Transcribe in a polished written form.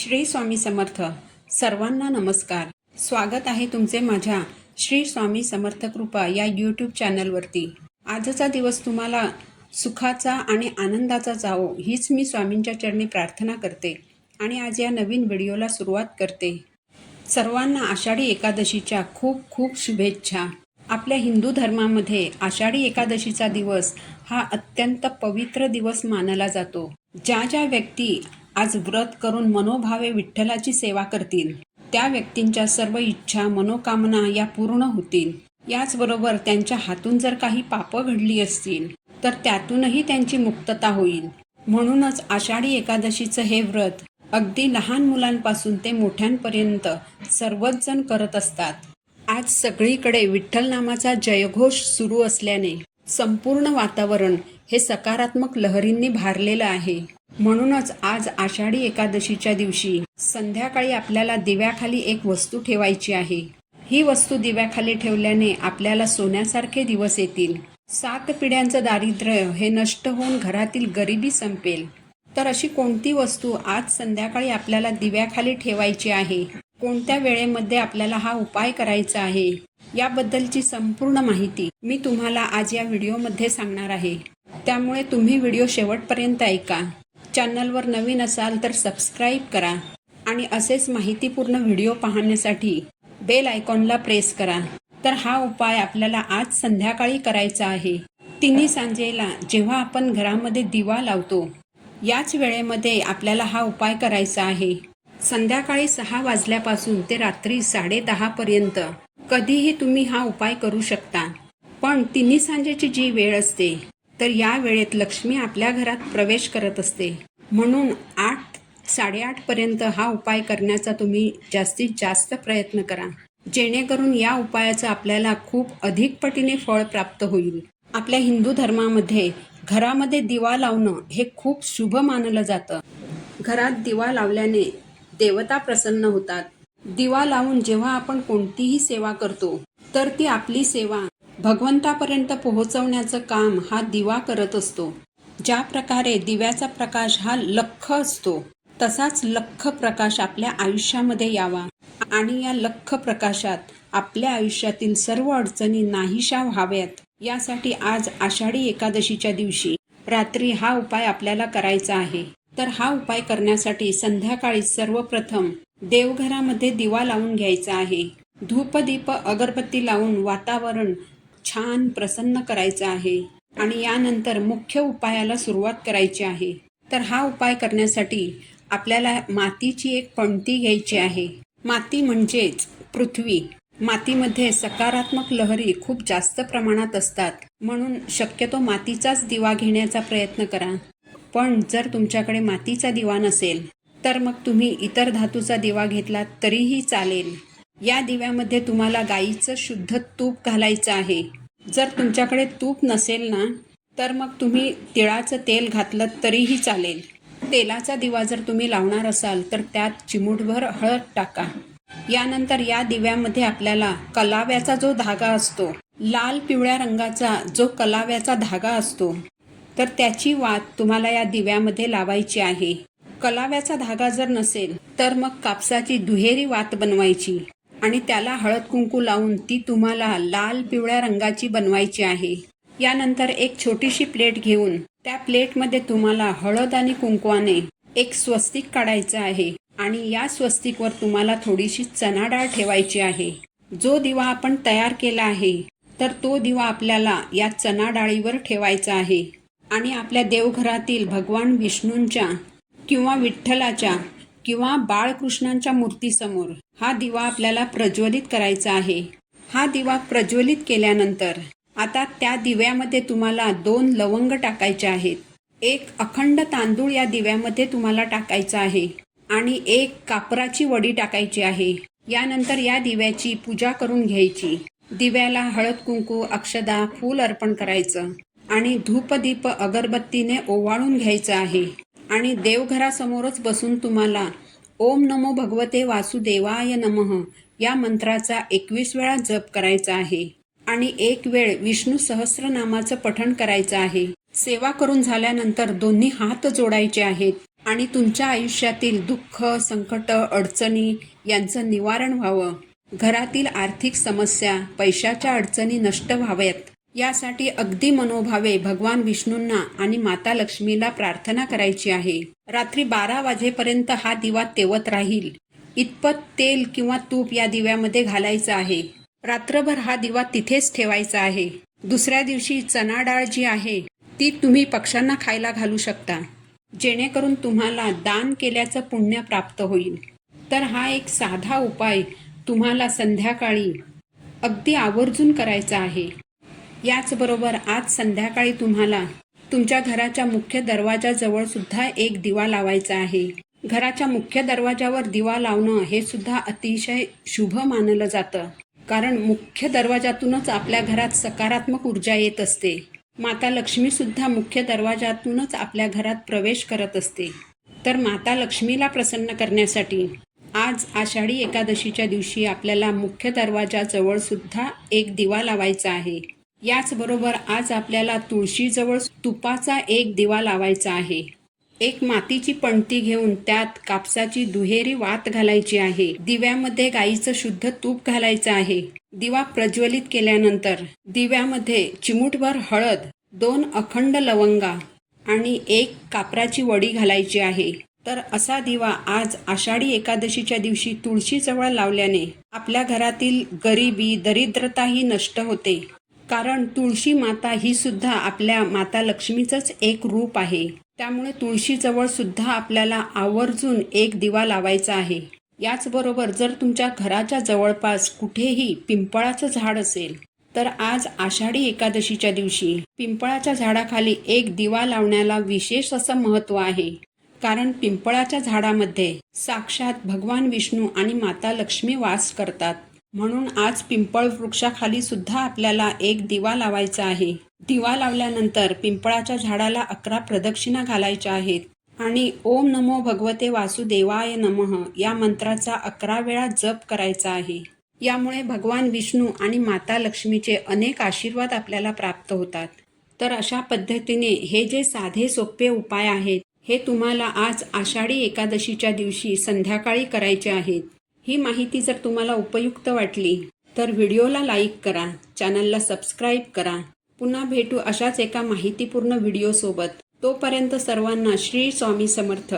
श्री स्वामी समर्थ. सर्वांना नमस्कार. स्वागत आहे तुमचे माझ्या श्री स्वामी समर्थ कृपा या यूट्यूब चॅनलवरती. आजचा दिवस तुम्हाला सुखाचा आणि आनंदाचा जावो हीच मी स्वामींच्या चरणी प्रार्थना करते आणि आज या नवीन व्हिडिओला सुरुवात करते. सर्वांना आषाढी एकादशीच्या खूप खूप शुभेच्छा. आपल्या हिंदू धर्मामध्ये आषाढी एकादशीचा दिवस हा अत्यंत पवित्र दिवस मानला जातो. ज्या ज्या व्यक्ती आज व्रत करून मनोभावे विठ्ठलाची सेवा करतील त्या व्यक्तींच्या सर्व इच्छा मनोकामना या पूर्ण होतील. याचबरोबर त्यांच्या हातून जर काही पापं घडली असतील तर त्यातूनही त्यांची मुक्तता होईल. म्हणूनच आषाढी एकादशीचं हे व्रत अगदी लहान मुलांपासून ते मोठ्यांपर्यंत सर्वच जण करत असतात. आज सगळीकडे विठ्ठल नामाचा जयघोष सुरू असल्याने संपूर्ण वातावरण हे सकारात्मक लहरींनी भारलेलं आहे. म्हणूनच आज आषाढी एकादशीच्या दिवशी संध्याकाळी आपल्याला दिव्याखाली एक वस्तू ठेवायची आहे. ही वस्तू दिव्याखाली ठेवल्याने आपल्याला सोन्यासारखे दिवस येतील. 7 पिढ्यांचं दारिद्र्य हे नष्ट होऊन घरातील गरिबी संपेल. तर अशी कोणती वस्तू आज संध्याकाळी आपल्याला दिव्याखाली ठेवायची आहे, कोणत्या वेळेमध्ये आपल्याला हा उपाय करायचा आहे, याबद्दलची संपूर्ण माहिती मी तुम्हाला आज या व्हिडिओमध्ये सांगणार आहे. त्यामुळे तुम्ही व्हिडिओ शेवटपर्यंत ऐका. चॅनलवर नवीन असाल तर सबस्क्राईब करा आणि असेच माहितीपूर्ण व्हिडिओ पाहण्यासाठी बेल आयकॉनला प्रेस करा. तर हा उपाय आपल्याला आज संध्याकाळी करायचा आहे. तिन्ही सांजेला जेव्हा आपण घरामध्ये दिवा लावतो याच वेळेमध्ये आपल्याला हा उपाय करायचा आहे. संध्याकाळी 6 वाजल्यापासून ते रात्री 10:30 पर्यंत कधीही तुम्ही हा उपाय करू शकता. पण तिन्ही सांजेची जी वेळ असते तर या वेळेत लक्ष्मी आपल्या घरात प्रवेश करत असते. म्हणून 8-8:30 पर्यंत हा उपाय करण्याचा तुम्ही जास्तीत जास्त प्रयत्न करा, जेणेकरून या उपायाचं आपल्याला खूप अधिक पटीने फळ प्राप्त होईल. आपल्या हिंदू धर्मामध्ये घरामध्ये दिवा लावणं हे खूप शुभ मानलं जातं. घरात दिवा लावल्याने देवता प्रसन्न होतात. दिवा लावून जेव्हा आपण कोणतीही सेवा करतो तर ती आपली सेवा भगवंतापर्यंत पोहोचवण्याचं काम हा दिवा करत असतो. ज्या प्रकारे दिव्याचा प्रकाश हा लख्ख असतो तसाच लख्ख प्रकाश आपल्या आयुष्यामध्ये यावा आणि या लख्ख प्रकाशात आपल्या आयुष्यातील सर्व अडचणी नाहीशा व्हाव्यात यासाठी आज आषाढी एकादशीच्या दिवशी रात्री हा उपाय आपल्याला करायचा आहे. तर हा उपाय करण्यासाठी संध्याकाळी सर्वप्रथम देवघरामध्ये दिवा लावून घ्यायचा आहे. धूपदीप अगरबत्ती लावून वातावरण छान प्रसन्न करायचं आहे आणि यानंतर मुख्य उपायाला सुरुवात करायची आहे. तर हा उपाय करण्यासाठी आपल्याला मातीची एक पणती घ्यायची आहे. माती म्हणजेच पृथ्वी. मातीमध्ये सकारात्मक लहरी खूप जास्त प्रमाणात असतात, म्हणून शक्यतो मातीचाच दिवा घेण्याचा प्रयत्न करा. पण जर तुमच्याकडे मातीचा दिवा नसेल तर मग तुम्ही इतर धातूचा दिवा घेतलात तरीही चालेल. या दिव्यामध्ये तुम्हाला गाईचं शुद्ध तूप घालायचं आहे. जर तुमच्याकडे तूप नसेल ना तर मग तुम्ही तिळाचं तेल घातलं तरीही चालेल. तेलाचा दिवा जर तुम्ही लावणार असाल तर त्यात चिमूटभर हळद टाका. यानंतर या दिव्यामध्ये आपल्याला कलाव्याचा जो धागा असतो, लाल पिवळ्या रंगाचा जो कलाव्याचा धागा असतो, तर त्याची वात तुम्हाला या दिव्यामध्ये लावायची आहे. कलाव्याचा धागा जर नसेल तर मग कापसाची दुहेरी वात बनवायची आणि त्याला हळद कुंकू लावून ती तुम्हाला लाल पिवळ्या रंगाची बनवायची आहे. यानंतर एक छोटीशी प्लेट घेऊन त्या प्लेटमध्ये तुम्हाला हळद आणि कुंकवाने एक स्वस्तिक काढायचं आहे आणि या स्वस्तिकवर तुम्हाला थोडीशी चणा डाळ ठेवायची आहे. जो दिवा आपण तयार केला आहे तर तो दिवा आपल्याला या चणा डाळीवर ठेवायचा आहे आणि आपल्या देवघरातील भगवान विष्णूंच्या किंवा विठ्ठलाच्या किंवा बाळकृष्णांच्या मूर्तीसमोर हा दिवा आपल्याला प्रज्वलित करायचा आहे. हा दिवा प्रज्वलित केल्यानंतर आता त्या दिव्यामध्ये तुम्हाला 2 लवंग टाकायचे आहेत. एक अखंड तांदूळ या दिव्यामध्ये तुम्हाला टाकायचा आहे आणि एक कापराची वडी टाकायची आहे. यानंतर या दिव्याची पूजा करून घ्यायची. दिव्याला हळद कुंकू अक्षदा फूल अर्पण करायचं आणि धूपदीप अगरबत्तीने ओवाळून घ्यायचं आहे आणि देवघरासमोरच बसून तुम्हाला ओम नमो भगवते वासुदेवाय नमः या मंत्राचा 21 वेळा जप करायचा आहे आणि 1 वेळ विष्णू सहस्रनामाचं पठण करायचं आहे. सेवा करून झाल्यानंतर दोन्ही हात जोडायचे आहेत आणि तुमच्या आयुष्यातील दुःख, संकट, अडचणी यांचं निवारण व्हावं. घरातील आर्थिक समस्या, पैशाच्या अडचणी नष्ट व्हाव्यात यासाठी अगदी मनोभावे भगवान विष्णूंना आणि माता लक्ष्मीला प्रार्थना करायची आहे. रात्री 12 वाजेपर्यंत हा दिवा तेवत राहील इतपत तेल किंवा तूप या दिव्यामध्ये घालायचं आहे. रात्रभर हा दिवा तिथेच ठेवायचा आहे. दुसऱ्या दिवशी चणा डाळ जी आहे ती तुम्ही पक्ष्यांना खायला घालू शकता, जेणेकरून तुम्हाला दान केल्याचं पुण्य प्राप्त होईल. तर हा एक साधा उपाय तुम्हाला संध्याकाळी अगदी आवर्जून करायचा आहे. याचबरोबर आज संध्याकाळी तुम्हाला तुमच्या घराच्या मुख्य दरवाजाजवळ सुद्धा एक दिवा लावायचा आहे. घराच्या मुख्य दरवाजावर दिवा लावणं हे सुद्धा अतिशय शुभ मानलं जातं, कारण मुख्य दरवाजातूनच आपल्या घरात सकारात्मक ऊर्जा येत असते. माता लक्ष्मी सुद्धा मुख्य दरवाजातूनच आपल्या घरात प्रवेश करत असते. तर माता लक्ष्मीला प्रसन्न करण्यासाठी आज आषाढी एकादशीच्या दिवशी आपल्याला मुख्य दरवाजाजवळ सुद्धा एक दिवा लावायचा आहे. याचबरोबर आज आपल्याला तुळशीजवळ तुपाचा एक दिवा लावायचा आहे. एक मातीची पणती घेऊन त्यात कापसाची दुहेरी वात घालायची आहे. दिव्यामध्ये गाईचं शुद्ध तूप घालायचं आहे. दिवा प्रज्वलित केल्यानंतर दिव्यामध्ये चिमूटभर हळद, 2 अखंड लवंगा आणि 1 कापराची वडी घालायची आहे. तर असा दिवा आज आषाढी एकादशीच्या दिवशी तुळशीजवळ लावल्याने आपल्या घरातील गरिबी, दरिद्रताही नष्ट होते. कारण तुळशी माता ही सुद्धा आपल्या माता लक्ष्मीचंच एक रूप आहे. त्यामुळे तुळशीजवळ सुद्धा आपल्याला आवर्जून एक दिवा लावायचा आहे. याचबरोबर जर तुमच्या घराच्या जवळपास कुठेही पिंपळाचं झाड असेल तर आज आषाढी एकादशीच्या दिवशी पिंपळाच्या झाडाखाली एक दिवा लावण्याला विशेष असं महत्त्व आहे. कारण पिंपळाच्या झाडामध्ये साक्षात भगवान विष्णू आणि माता लक्ष्मी वास करतात. म्हणून आज पिंपळ वृक्षाखाली सुद्धा आपल्याला एक दिवा लावायचा आहे. दिवा लावल्यानंतर पिंपळाच्या झाडाला 11 प्रदक्षिणा घालायच्या आहेत आणि ओम नमो भगवते वासुदेवाय नमः या मंत्राचा 11 वेळा जप करायचा आहे. यामुळे भगवान विष्णू आणि माता लक्ष्मीचे अनेक आशीर्वाद आपल्याला प्राप्त होतात. तर अशा पद्धतीने हे जे साधे सोपे उपाय आहेत हे तुम्हाला आज आषाढी एकादशीच्या दिवशी संध्याकाळी करायचे आहेत. ही माहिती जर तुम्हाला उपयुक्त वाटली तर व्हिडिओला लाईक करा, चॅनलला सबस्क्राईब करा. पुन्हा भेटू अशाच एका माहितीपूर्ण व्हिडिओसोबत. तोपर्यंत सर्वांना श्री स्वामी समर्थ.